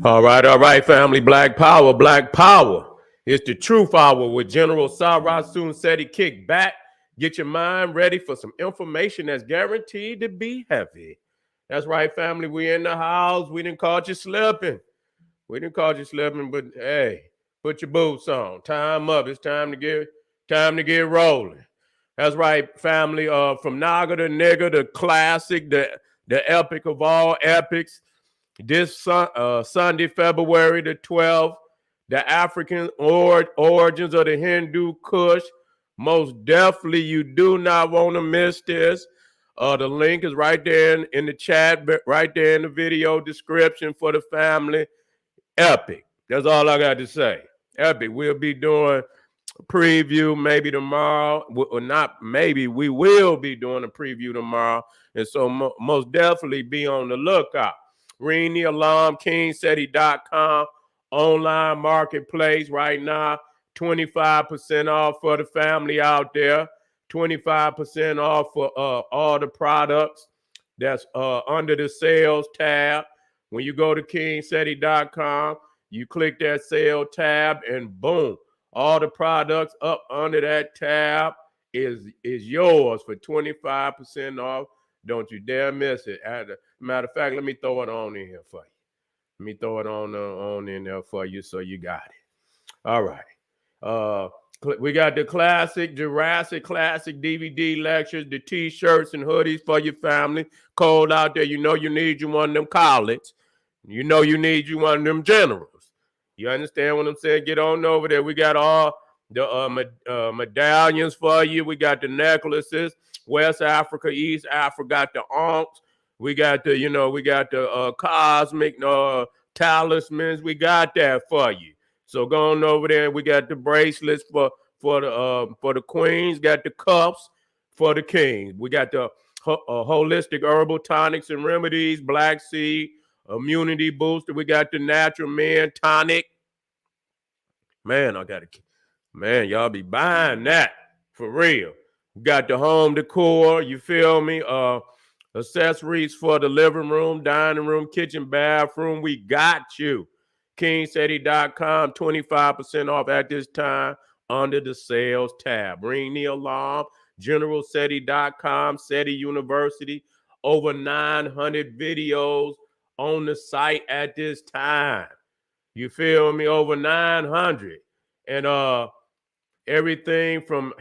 All right, family. Black power, black power. It's the truth hour with General Sarasun Seti. Kick back, get your mind ready for some information that's guaranteed to be heavy. That's right, family. We in the house. We didn't call you slipping. But hey, put your boots on. Time up. It's time to get rolling. That's right, family. From Naga to Nigga, the classic, the epic of all epics. This Sunday, February the 12th, the African origins of the Hindu Kush. Most definitely, you do not want to miss this. The link is right there in the chat, right there in the video description for the family. Epic. That's all I got to say. Epic. We'll be doing a preview maybe tomorrow, or not maybe, we will be doing a preview tomorrow. And so most definitely be on the lookout. Ring the alarm, kingseti.com, online marketplace right now. 25% off for the family out there. 25% off for all the products that's under the sales tab. When you go to kingseti.com, you click that sale tab and boom, all the products up under that tab is yours for 25% off. Don't you dare miss it. Matter of fact, let me throw it on in here for you. Let me throw it on in there for you so you got it. All right. We got the classic Jurassic Classic DVD lectures, the t-shirts and hoodies for your family. Cold out there, you know you need you one of them college. You know you need you one of them generals. You understand what I'm saying? Get on over there. We got all the medallions for you. We got the necklaces. West Africa, East Africa, got the onks. We got the cosmic talismans. We got that for you. So go on over there. We got the bracelets for the queens. Got the cuffs for the kings. We got the holistic herbal tonics and remedies. Black seed immunity booster. We got the natural man tonic. Man, y'all be buying that for real. We got the home decor. You feel me? Accessories for the living room, dining room, kitchen, bathroom. We got you. kingseti.com, 25% off at this time under the sales tab. Ring the alarm. generalseti.com, Seti University. Over 900 videos on the site at this time. You feel me? Over 900. And everything from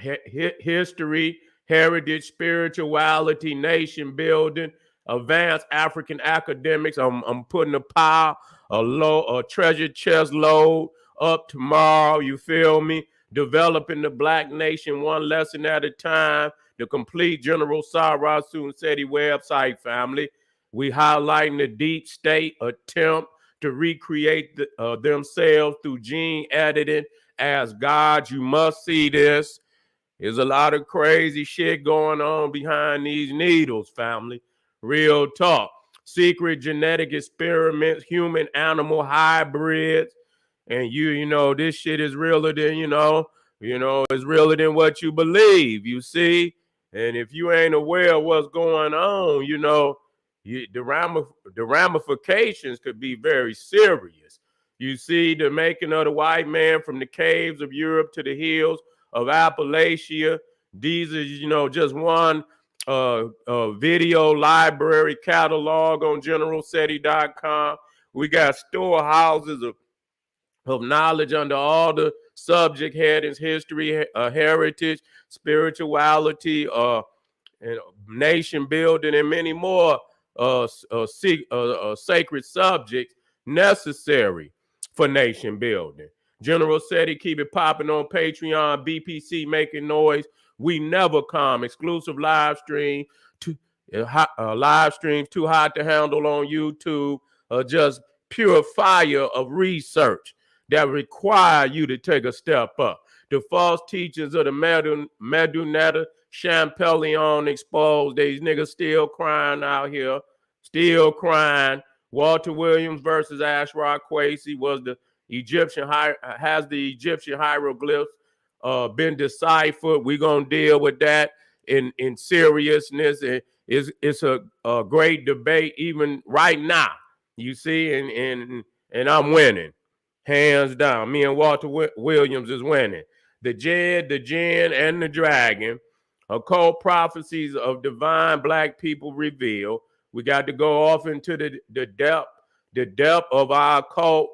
history, heritage, spirituality, nation building, advanced African academics. I'm putting a treasure chest load up tomorrow. You feel me? Developing the Black nation one lesson at a time. The complete General Sarasun Seti website, family. We highlighting the deep state attempt to recreate themselves through gene editing as gods. You must see this. There's a lot of crazy shit going on behind these needles, family. Real talk. Secret genetic experiments, human animal hybrids. And you know, this shit is realer than, it's realer than what you believe, you see? And if you ain't aware of what's going on, the ramifications could be very serious. You see, the making of the white man from the caves of Europe to the hills of Appalachia. These are, just one video library catalog on generalseti.com. We got storehouses of knowledge under all the subject headings: history, heritage, spirituality, and nation building, and many more sacred subjects necessary for nation building. General Seti, keep it popping on Patreon. BPC making noise. We never come. Exclusive live stream. Live streams too hot to handle on YouTube. Just pure fire of research that require you to take a step up. The false teachings of the Medunetta Champellion exposed. These niggas still crying out here. Still crying. Walter Williams versus Ashraf Quasi was the Egyptian hieroglyphs been deciphered? We're gonna deal with that in seriousness. It's a great debate even right now. You see, and I'm winning, hands down. Me and Walter Williams is winning. The Jed, the Jinn, and the Dragon, occult prophecies of divine black people revealed. We got to go off into the depth of our occult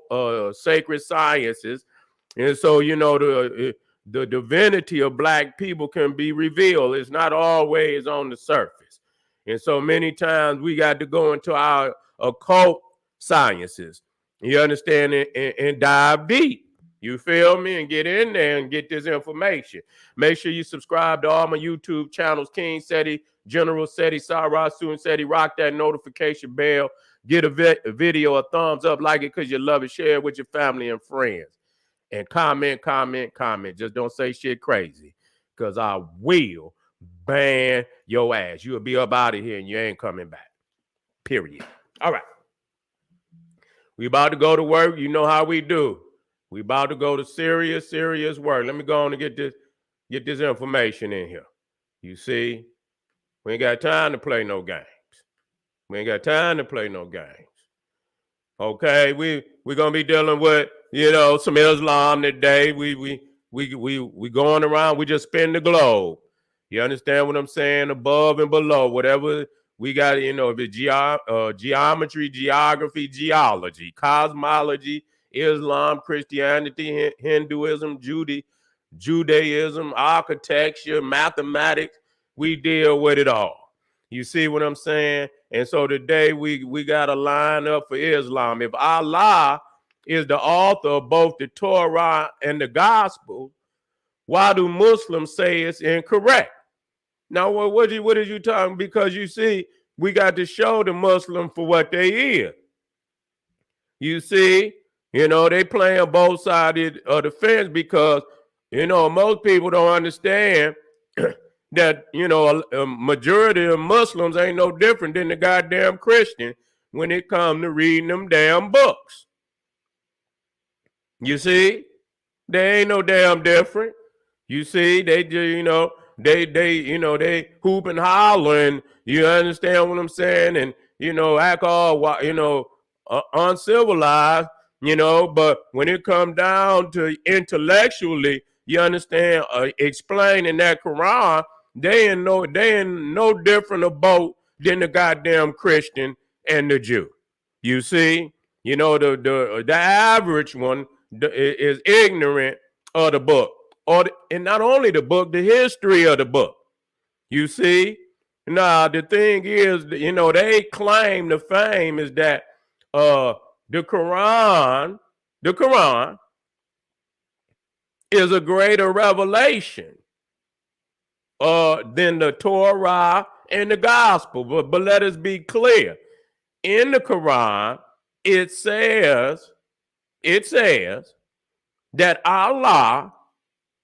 sacred sciences. And so, you know, the divinity of black people can be revealed. It's not always on the surface. And so many times we got to go into our occult sciences, you understand, and dive deep. You feel me? And get in there and get this information. Make sure you subscribe to all my YouTube channels, King Seti, General Seti, Sarasun Seti. Rock that notification bell. Get a video a thumbs up, like it because you love it. Share it with your family and friends. And comment. Just don't say shit crazy, because I will ban your ass. You'll be up out of here and you ain't coming back. Period. All right. We about to go to work. You know how we do. We about to go to serious work. Let me go on and get this information in here. You see, we ain't got time to play no games. We ain't got time to play no games. Okay, we're gonna be dealing with, you know, some Islam today. We going around. We just spin the globe. You understand what I'm saying? Above and below, whatever we got. You know, the geometry, geography, geology, cosmology, Islam, Christianity, Hinduism, Judaism, architecture, mathematics. We deal with it all. You see what I'm saying? And so today we got to line up for Islam. If Allah is the author of both the Torah and the gospel, why do Muslims say it's incorrect? Now, what are you talking? Because you see, we got to show the Muslim for what they is. You see, you know, they playing both sides of the fence because, you know, most people don't understand that, you know, a majority of Muslims ain't no different than the goddamn Christian when it comes to reading them damn books. You see, they ain't no damn different. You see, they just, you know, they hoop and holler, and you understand what I'm saying, and, you know, act all, you know, uncivilized, you know, but when it comes down to intellectually, you understand, explaining that Quran, they ain't no different about than the goddamn Christian and the Jew. You see, you know, the average one is ignorant of the book, and not only the book, the history of the book. You see, now the thing is, you know, they claim the fame is that the Quran is a greater revelation than the Torah and the gospel. But let us be clear. In the Quran, it says that Allah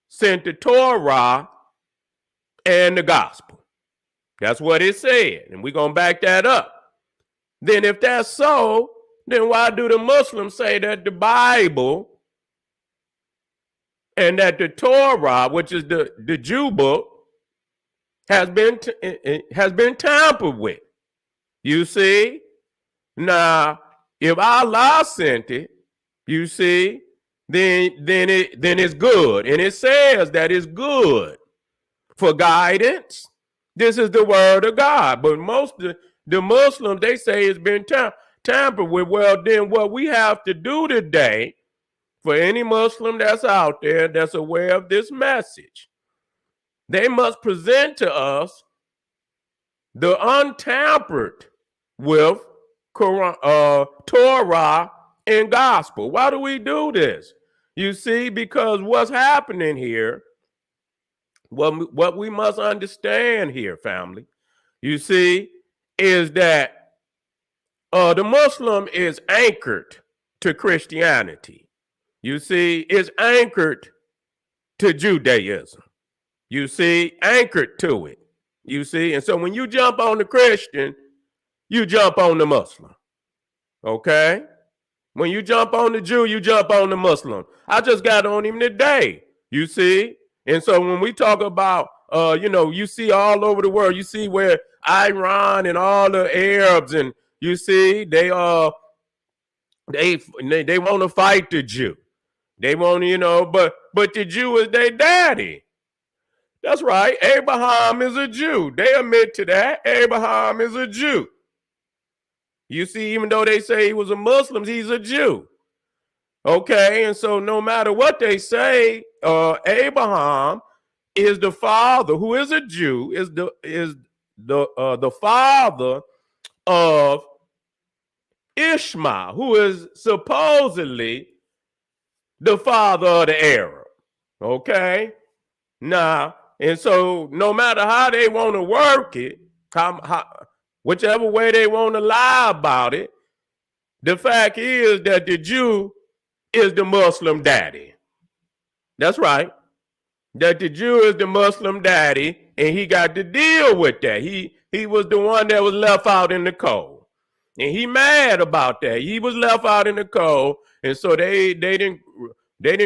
sent the Torah and the gospel. That's what it said. And we're going to back that up. Then if that's so, then why do the Muslims say that the Bible and that the Torah, which is the Jew book, has been tampered with? You see? Now, if Allah sent it, you see, then it's good. And it says that it's good for guidance. This is the word of God. But most of the Muslims, they say it's been tampered with. Well, then what we have to do today, for any Muslim that's out there that's aware of this message, they must present to us the untampered with Quran, Torah and gospel. Why do we do this? You see, because what's happening here, what we must understand here, family, you see, is that the Muslim is anchored to Christianity. You see, is anchored to Judaism. You see, anchored to it. You see, and so when you jump on the Christian, you jump on the Muslim. Okay? When you jump on the Jew, you jump on the Muslim. I just got on him today. You see? And so when we talk about, you know, you see all over the world, you see where Iran and all the Arabs, and you see they They want to fight the Jew. They want to, but the Jew is their daddy. That's right. Abraham is a Jew. They admit to that. Abraham is a Jew. You see, even though they say he was a Muslim, he's a Jew. Okay, and so no matter what they say, Abraham is the father, who is a Jew, is the father of Ishmael, who is supposedly the father of the Arab. Okay, now, and so no matter how they want to work it, whichever way they want to lie about it, the fact is that the Jew is the Muslim daddy. That's right. That the Jew is the Muslim daddy, and he got to deal with that. He was the one that was left out in the cold. And he mad about that. He was left out in the cold. And so they didn't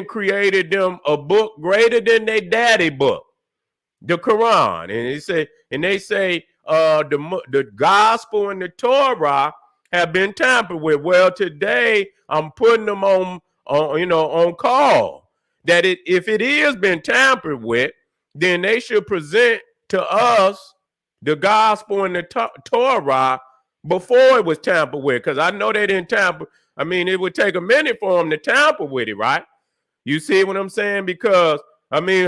created them a book greater than their daddy book, the Quran. And they say the gospel and the Torah have been tampered with. Well, today I'm putting them on call that if it is been tampered with, then they should present to us the gospel and the Torah before it was tampered with, because I know they didn't tamper. I mean, it would take a minute for them to tamper with it, right? You see what I'm saying? Because what we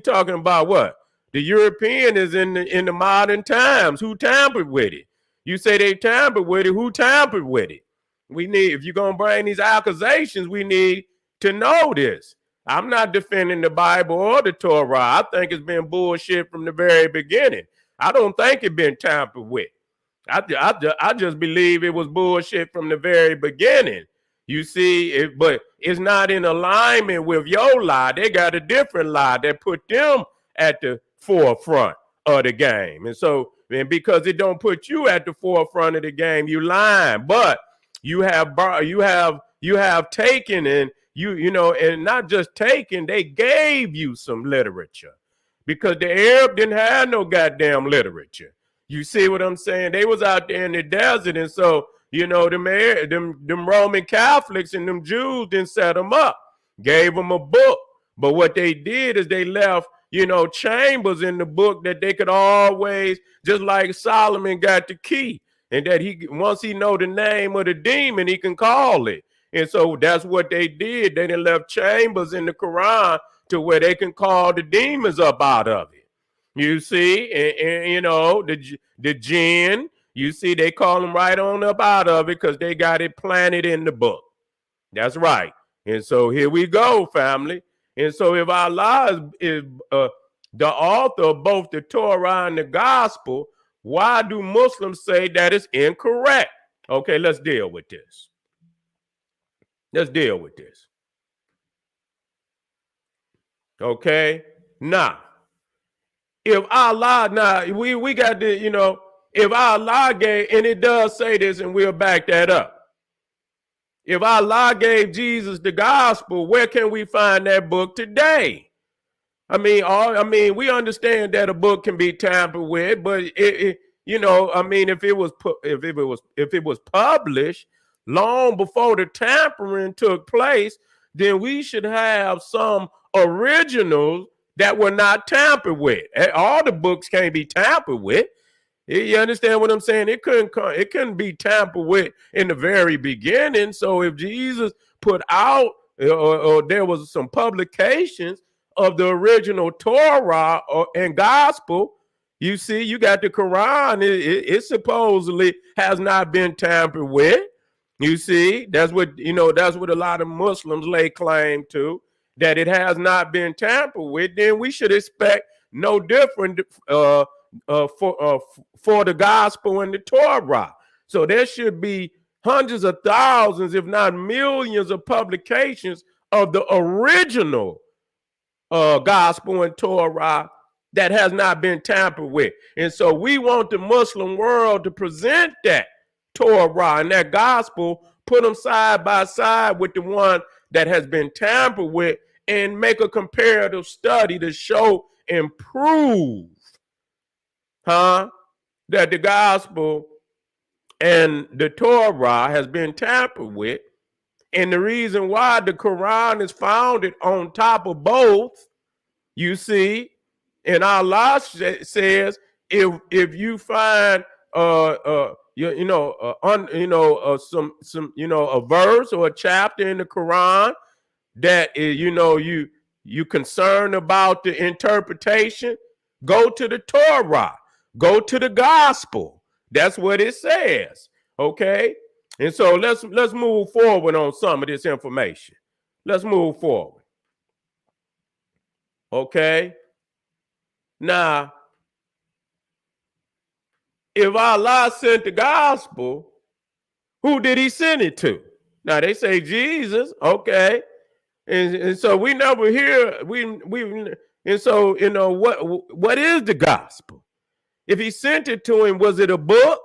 talking about? What the European is in the modern times? Who tampered with it? You say they tampered with it. Who tampered with it? We need, if you're gonna bring these accusations, we need to know this. I'm not defending the Bible or the Torah. I think it's been bullshit from the very beginning. I don't think it's been tampered with. I just believe it was bullshit from the very beginning. You see, but it's not in alignment with your lie. They got a different lie that put them at the forefront of the game. And because it don't put you at the forefront of the game, you lying. But you have taken, and and not just taken, they gave you some literature, because the Arab didn't have no goddamn literature. You see what I'm saying? They was out there in the desert, and so them Roman Catholics and them Jews didn't set them up, gave them a book. But what they did is they left chambers in the book that they could always, just like Solomon got the key, and that once he know the name of the demon, he can call it. And so that's what they did. They done left chambers in the Quran to where they can call the demons up out of it. You see, and the jinn, you see, they call them right on up out of it because they got it planted in the book. That's right. And so here we go, family. And so if Allah is the author of both the Torah and the gospel, why do Muslims say that it's incorrect? Okay, let's deal with this. Okay, now, if Allah, we got to, if Allah gave, and it does say this, and we'll back that up. If Allah gave Jesus the gospel, where can we find that book today? We understand that a book can be tampered with, but if it was published long before the tampering took place, then we should have some originals that were not tampered with. All the books can't be tampered with. You understand what I'm saying? It couldn't be tampered with in the very beginning. So if Jesus put out, or there was some publications of the original Torah and gospel, you see, you got the Quran. It supposedly has not been tampered with. You see, that's what a lot of Muslims lay claim to, that it has not been tampered with. Then we should expect no different for the gospel and the Torah. So there should be hundreds of thousands, if not millions, of publications of the original gospel and Torah that has not been tampered with. And so we want the Muslim world to present that Torah and that gospel, put them side by side with the one that has been tampered with, and make a comparative study to show and prove that the gospel and the Torah has been tampered with. And the reason why the Quran is founded on top of both, you see, and Allah says, if you find some a verse or a chapter in the Quran that is, you concerned about the interpretation, go to the Torah, go to the gospel. That's what it says. Okay. And so let's move forward on some of this information. Let's move forward. Okay. Now, if Allah sent the gospel, who did he send it to? Now they say Jesus. Okay. And so we never hear and so what is the gospel? If he sent it to him, was it a book?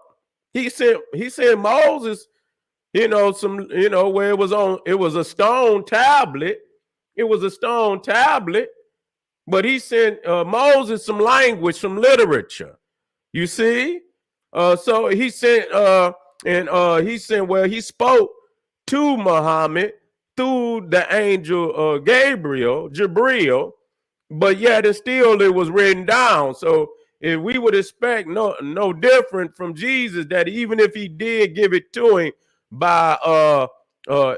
He sent Moses, where it was a stone tablet. It was a stone tablet, but he sent Moses some language, some literature. You see? So he sent he spoke to Muhammad through the angel Gabriel, but yet it was written down. So if we would expect no different from Jesus, that even if he did give it to him by word,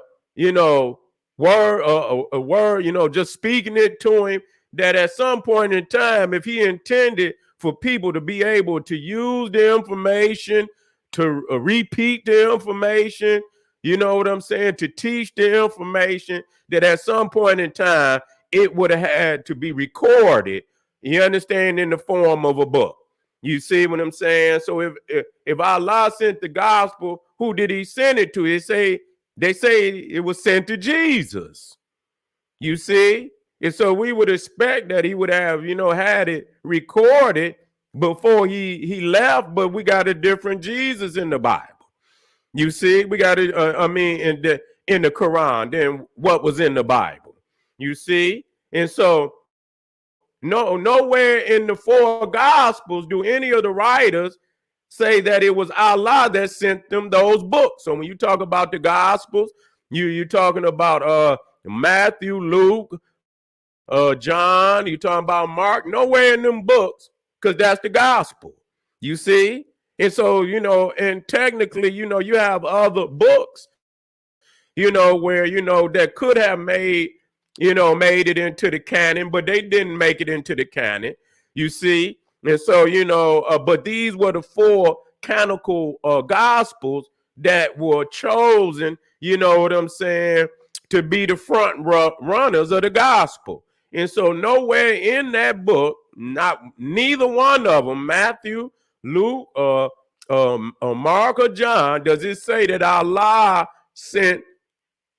just speaking it to him, that at some point in time, if he intended for people to be able to use the information, to repeat the information, you know what I'm saying, to teach the information, that at some point in time, it would have had to be recorded, you understand, in the form of a book. You see what I'm saying? So if Allah sent the gospel, who did he send it to? They say it was sent to Jesus. You see? And so we would expect that he would have, had it recorded before he left, but we got a different Jesus in the Bible. You see, we got it, in the Quran than what was in the Bible. You see? And so nowhere in the four gospels do any of the writers say that it was Allah that sent them those books. So when you talk about the gospels, you're talking about Matthew, Luke, John, you're talking about Mark, nowhere in them books, because that's the gospel. You see? And so, and technically, you have other books, where, that could have made it into the canon, but they didn't make it into the canon, you see? And so, but these were the four canonical gospels that were chosen, you know what I'm saying, to be the front runners of the gospel. And so nowhere in that book, neither one of them, Matthew, Luke, Mark, or John, does it say that Allah sent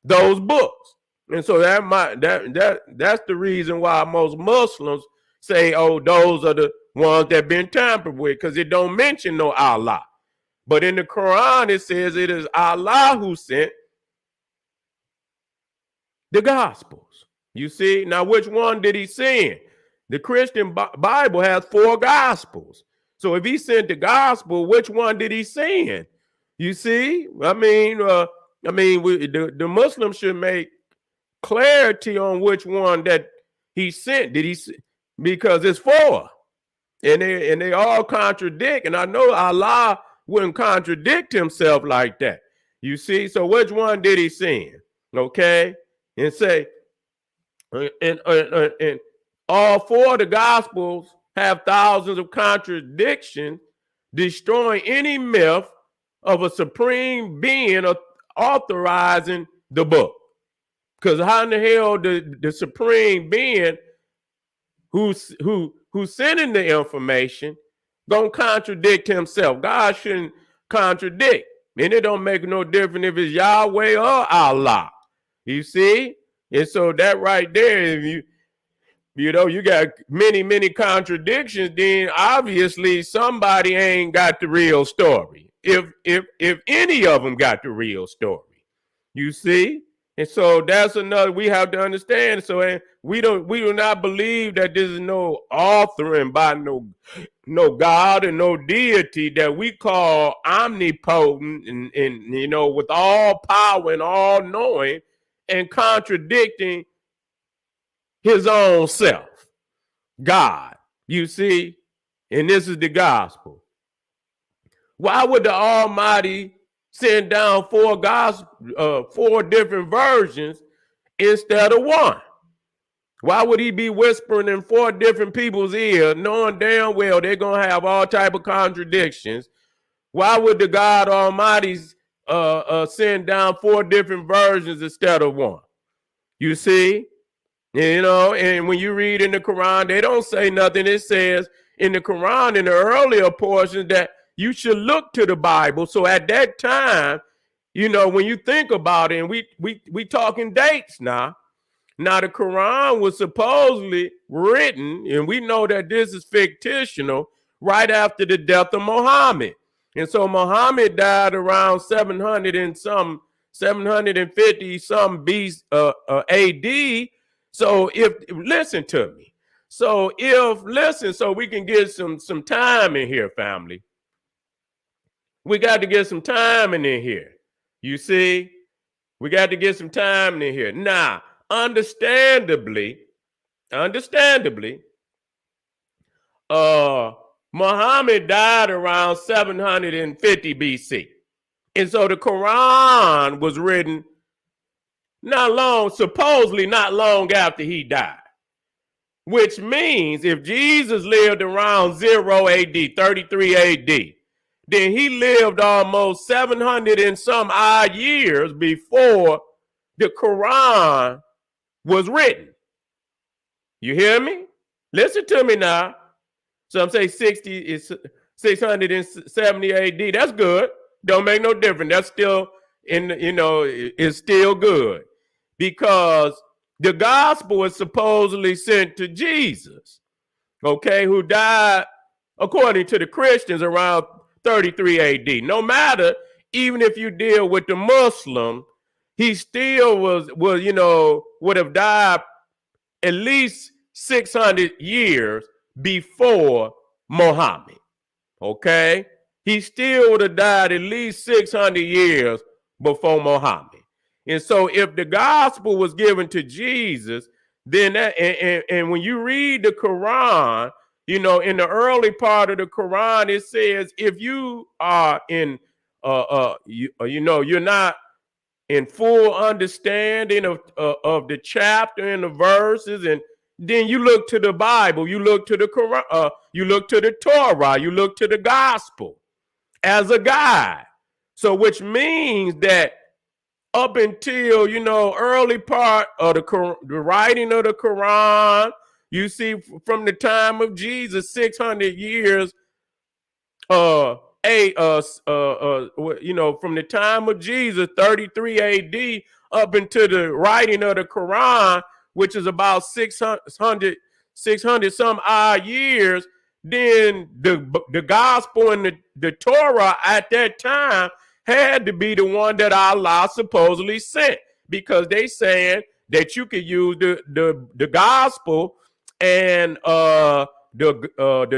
those books. And so that's the reason why most Muslims say, oh, those are the ones that been tampered with, because it don't mention no Allah. But in the Quran, it says it is Allah who sent the Gospels. You see? Now, which one did he send? The Christian Bible has four Gospels. So if he sent the Gospel, which one did he send? You see? The Muslims should make clarity on which one that he sent. Because it's four. And they all contradict. And I know Allah wouldn't contradict himself like that. You see? So which one did he send? Okay? And say, and all four of the Gospels have thousands of contradictions, destroying any myth of a supreme being authorizing the book. Because how in the hell the supreme being who's sending the information gonna contradict himself? God shouldn't contradict. And it don't make no difference if it's Yahweh or Allah. You see? And so that right there, if you got many contradictions, then obviously somebody ain't got the real story. If any of them got the real story, you see? And so that's another we have to understand. So and we do not believe that this is no authoring by no God and no deity that we call omnipotent and with all power and all knowing and contradicting his own self, God. You see, and this is the gospel. Why would the Almighty send down four different versions instead of one? Why would he be whispering in four different people's ear, knowing damn well they're going to have all type of contradictions? Why would the God Almighty send down four different versions instead of one? You see? And when you read in the Quran, they don't say nothing. It says in the Quran, in the earlier portions, that you should look to the Bible. So at that time, when you think about it, and we talking dates now. Now the Quran was supposedly written, and we know that this is fictional, right after the death of Muhammad. And so Muhammad died around 750 some AD. So listen to me. So so we can get some time in here, family. We got to get some time in here. You see, we got to get some time in here. Now, understandably, Muhammad died around 750 BC. And so the Quran was written supposedly not long after he died. Which means if Jesus lived around 0 AD, 33 AD, then he lived almost 700 and some odd years before the Quran was written. You hear me? Listen to me now. Some say 670 AD. That's good. Don't make no difference. That's still it's still good. Because the gospel is supposedly sent to Jesus, okay, who died, according to the Christians, around 33 AD. No matter, even if you deal with the Muslim, he still would have died at least 600 years before Muhammad. Okay? He still would have died at least 600 years before Muhammad. And so if the gospel was given to Jesus, then that, and when you read the Quran, in the early part of the Quran, it says if you are in you're not in full understanding of the chapter and the verses, and then you look to the Bible, you look to the Quran, you look to the Torah, you look to the gospel as a guide. So which means that up until, early part of the writing of the Quran, you see from the time of Jesus, 600 years, from the time of Jesus, 33 AD, up into the writing of the Quran, which is about 600 some odd years, then the gospel and the Torah at that time had to be the one that Allah supposedly sent, because they saying that you could use the gospel and the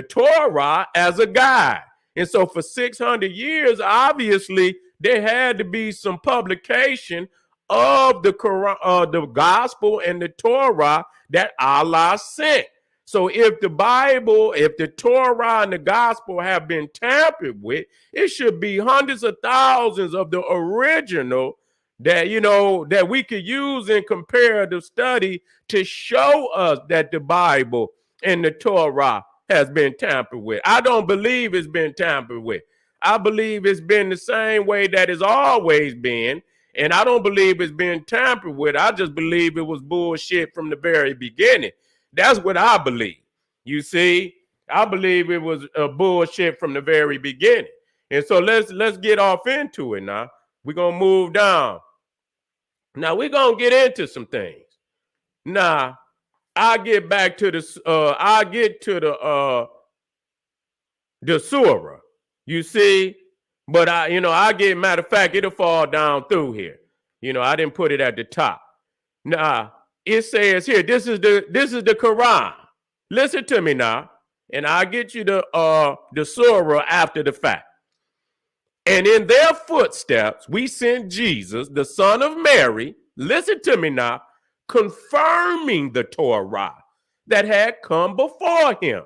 Torah as a guide. And so for 600 years, obviously, there had to be some publication of the Quran, the gospel and the Torah that Allah sent. So if the Bible, if the Torah and the gospel have been tampered with, it should be hundreds of thousands of the original that, that we could use in comparative study to show us that the Bible and the Torah has been tampered with. I don't believe it's been tampered with. I believe it's been the same way that it's always been. And I don't believe it's been tampered with. I just believe it was bullshit from the very beginning. That's what I believe. You see, I believe it was a bullshit from the very beginning. And so let's get off into it now. We're going to move down. Now we're going to get into some things. Now, I get back to the surah. You see, but I get, matter of fact, it'll fall down through here. I didn't put it at the top. Now, it says here, this is the Quran. Listen to me now, and I'll get you the surah after the fact. And in their footsteps, we sent Jesus, the son of Mary, listen to me now, confirming the Torah that had come before him.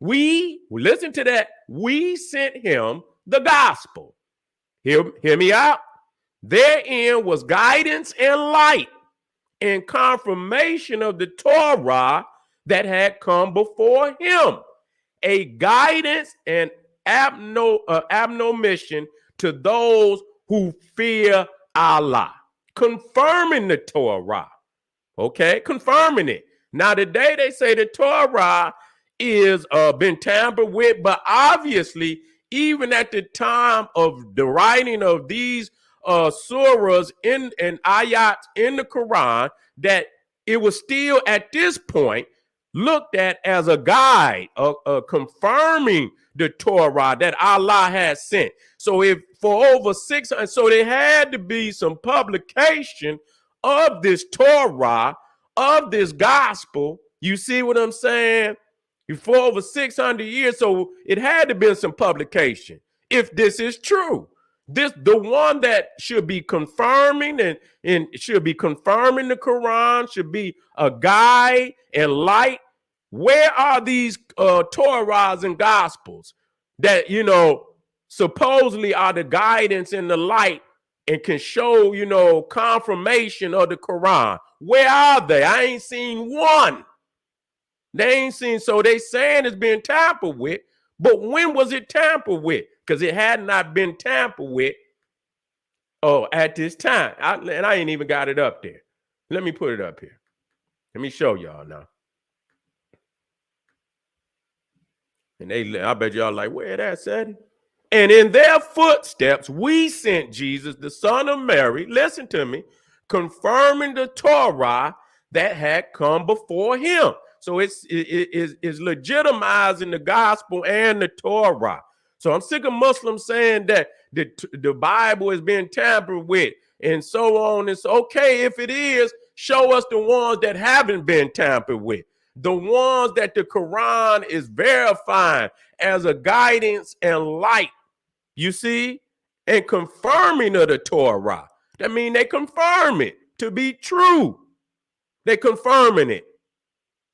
Listen to that, we sent him the gospel. Hear me out. Therein was guidance and light and confirmation of the Torah that had come before him, a guidance and admonition to those who fear Allah, confirming the Torah. Okay, confirming it. Now today they say the Torah is been tampered with, but obviously even at the time of the writing of these surahs and ayats in the Quran, that it was still at this point looked at as a guide, confirming the Torah that Allah had sent. So if for over 600, so there had to be some publication of this Torah, of this gospel. You see what I'm saying? For over 600 years, so it had to be some publication. If this is true, the one that should be confirming and should be confirming the Quran, should be a guide and light. Where are these Torahs and gospels that supposedly are the guidance and the light and can show confirmation of the Quran? Where are they? I ain't seen one. They ain't seen. So they saying it's been tampered with, but when was it tampered with? Because it had not been tampered with. At this time, and I ain't even got it up there. Let me put it up here. Let me show y'all now. And I bet y'all like, where that Seti? And in their footsteps, we sent Jesus, the son of Mary, listen to me, confirming the Torah that had come before him. So it's legitimizing the gospel and the Torah. So I'm sick of Muslims saying that the Bible is being tampered with and so on. It's okay if it is. Show us the ones that haven't been tampered with. The ones that the Quran is verifying as a guidance and light, you see, and confirming of the Torah. That means they confirm it to be true. They confirming it.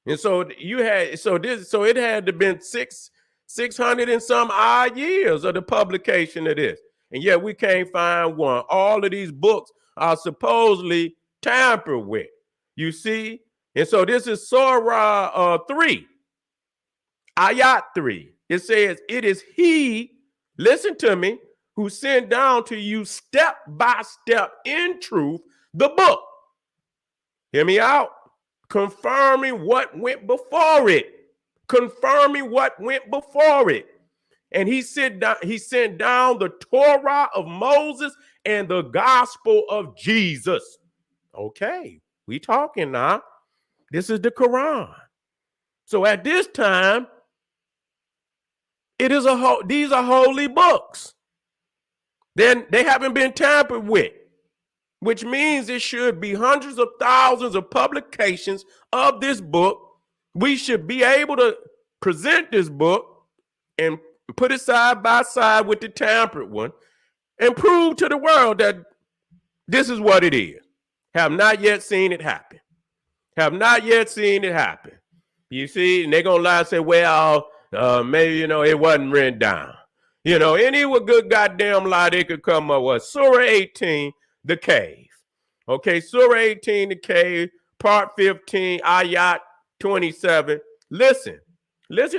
And so it had to been 600 and some odd years of the publication of this. And yet we can't find one. All of these books are supposedly tampered with, you see? And so this is Surah 3, Ayat 3. It says, it is he, listen to me, who sent down to you step by step in truth the book. Hear me out. Confirming what went before it. Confirming what went before it. And he sent down the Torah of Moses and the gospel of Jesus. Okay, we talking now. This is the Quran. So at this time, these are holy books. Then they haven't been tampered with, which means it should be hundreds of thousands of publications of this book. We should be able to present this book and put it side by side with the tampered one and prove to the world that this is what it is. Have not yet seen it happen. Have not yet seen it happen. You see, and they're going to lie and say, well, maybe, it wasn't written down. Any good goddamn lie they could come up with. Surah 18, the cave. Okay, Surah 18, the cave, part 15, ayat 27. Listen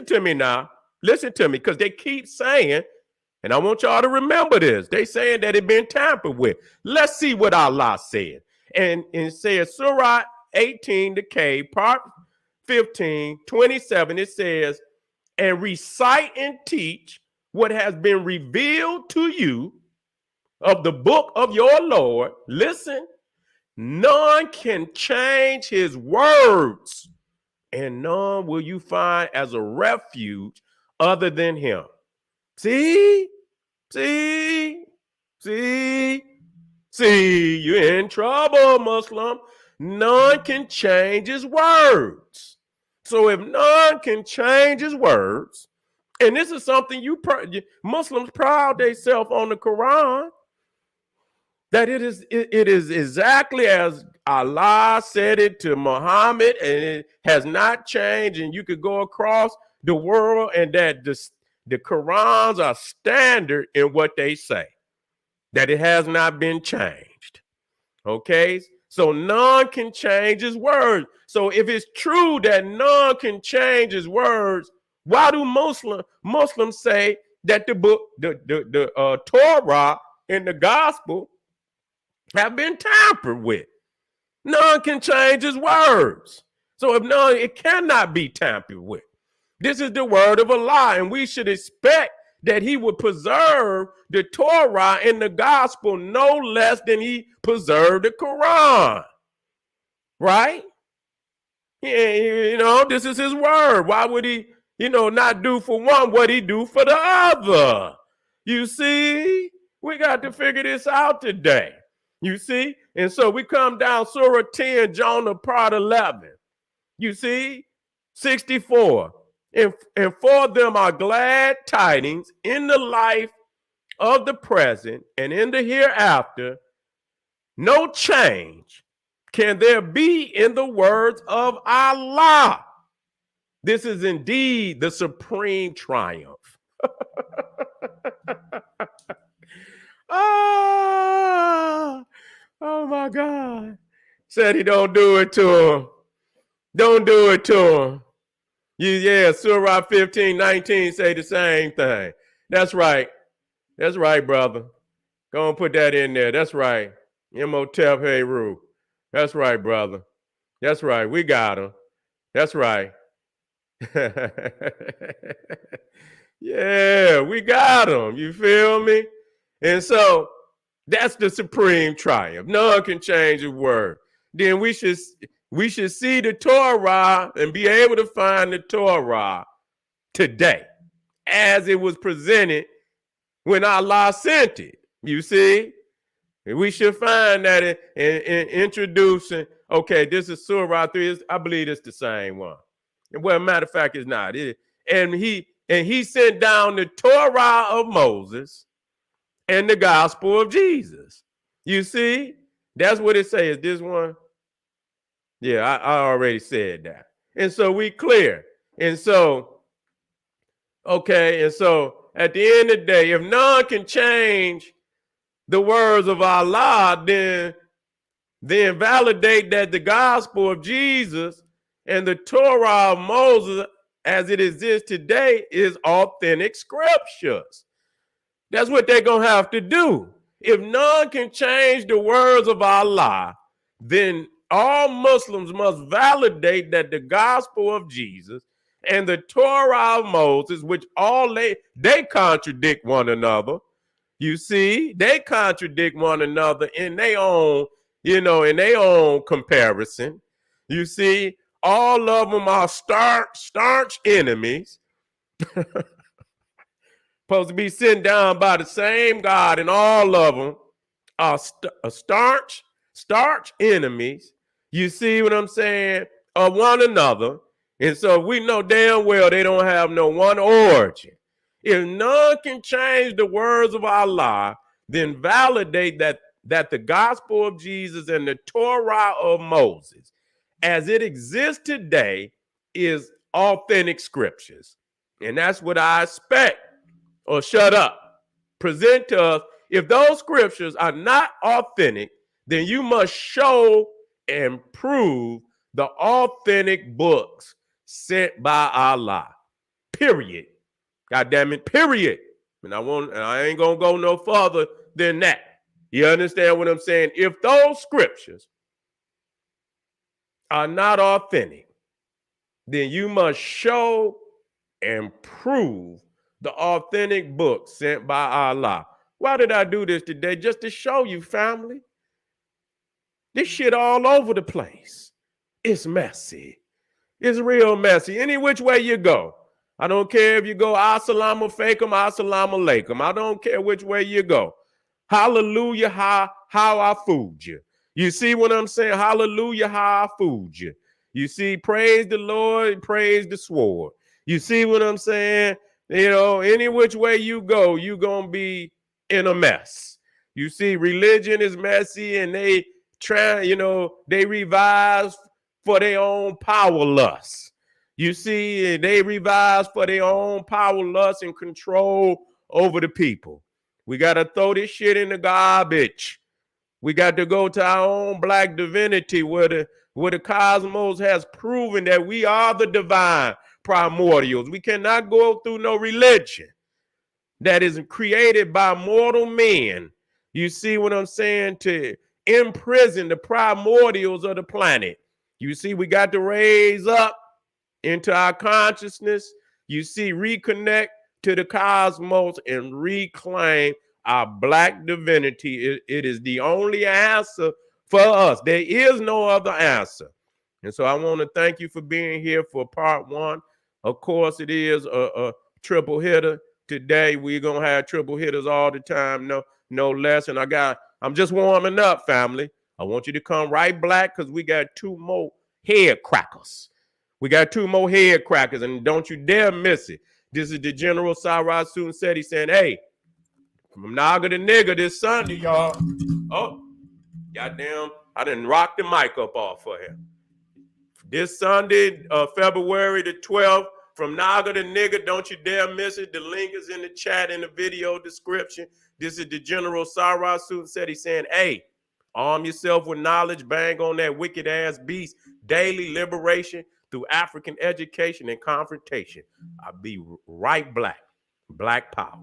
to me now. Listen to me, because they keep saying, and I want y'all to remember this, they saying that it been tampered with. Let's see what Allah said. And it says, Surah 18, the cave, part 15, 27, it says, and recite and teach what has been revealed to you of the book of your Lord. Listen, none can change his words, and none will you find as a refuge other than him. See? See, you're in trouble, Muslim. None can change his words. So if none can change his words, and this is something Muslims pride themselves on the Quran, that it is exactly as Allah said it to Muhammad, and it has not changed, and you could go across the world, and that the Qurans are standard in what they say, that it has not been changed. Okay? So none can change his words. So if it's true that none can change his words, why do Muslims say that the book, the Torah and the gospel have been tampered with? None can change his words. So if none, it cannot be tampered with. This is the word of Allah, and we should expect that he would preserve the Torah and the gospel no less than he preserved the Quran. Right? This is his word. Why would he, not do for one what he do for the other? You see, we got to figure this out today. You see? And so we come down Surah 10, Jonah part 11. You see? 64. And for them are glad tidings in the life of the present and in the hereafter. No change can there be in the words of Allah. This is indeed the supreme triumph. Oh my God. Said he don't do it to him. Don't do it to him. Yeah, Surah 15:19 say the same thing. That's right. That's right, brother. Go and put that in there. That's right. Imhotep Heru. That's right, brother. That's right. We got him. That's right. Yeah, we got him. You feel me? And so that's the supreme triumph. None can change a word. Then we should see the Torah and be able to find the Torah today as it was presented when Allah sent it. You see? And we should find that in introducing, okay, this is Surah 3. I believe it's the same one. Well, matter of fact, it's not. And he sent down the Torah of Moses and the gospel of Jesus. You see? That's what it says. This one? Yeah, I already said that. And so we clear. And so, okay, and so at the end of the day, if none can change the words of Allah, then validate that the gospel of Jesus and the Torah of Moses as it exists today is authentic scriptures. That's what they're going to have to do. If none can change the words of Allah, then all Muslims must validate that the gospel of Jesus and the Torah of Moses, which all they contradict one another. You see, they contradict one another in their own, in their own comparison. You see, all of them are staunch enemies. Supposed to be sent down by the same God, and all of them are staunch enemies. You see what I'm saying? Of one another. And so we know damn well they don't have no one origin. If none can change the words of Allah, then validate that the gospel of Jesus and the Torah of Moses, as it exists today, is authentic scriptures. And that's what I expect. Or shut up. Present to us. If those scriptures are not authentic, then you must show and prove the authentic books sent by Allah. Period. God damn it. Period. And I ain't gonna go no further than that. You understand what I'm saying? If those scriptures are not authentic, then you must show and prove the authentic book sent by Allah. Why did I do this today? Just to show you, family. This shit all over the place. It's messy. It's real messy. Any which way you go. I don't care if you go assalamu alaikum, assalamu alaikum. I don't care which way you go. Hallelujah, how I fooled you. You see what I'm saying? Hallelujah, how I fooled you. You see, praise the Lord, praise the sword. You see what I'm saying? You know, any which way you go, you're going to be in a mess. You see, religion is messy and they try, you know, they revise for their own power lust. You see, they revise for their own power lust and control over the people. We got to throw this shit in the garbage. We got to go to our own black divinity where the cosmos has proven that we are the divine primordials. We cannot go through no religion that is created by mortal men. You see what I'm saying? To imprison the primordials of the planet. You see, we got to raise up into our consciousness. You see, reconnect to the cosmos and reclaim our black divinity. It is the only answer for us. There is no other answer. And so I want to thank you for being here for part one. Of course, it is a triple hitter. Today, we're going to have triple hitters all the time, no less. And I'm just warming up, family. I want you to come right black because we got two more head crackers. We got two more head crackers, and don't you dare miss it. This is the General Sarasun Seti saying, hey, from Naga to nigga this Sunday, y'all. Oh, goddamn, I didn't rock the mic up off for him. This Sunday, February the 12th, from Naga to nigga, don't you dare miss it. The link is in the chat in the video description. This is the General Sarasun Seti saying, hey, arm yourself with knowledge, bang on that wicked ass beast, daily liberation through African education and confrontation. I'll be right black. Black power.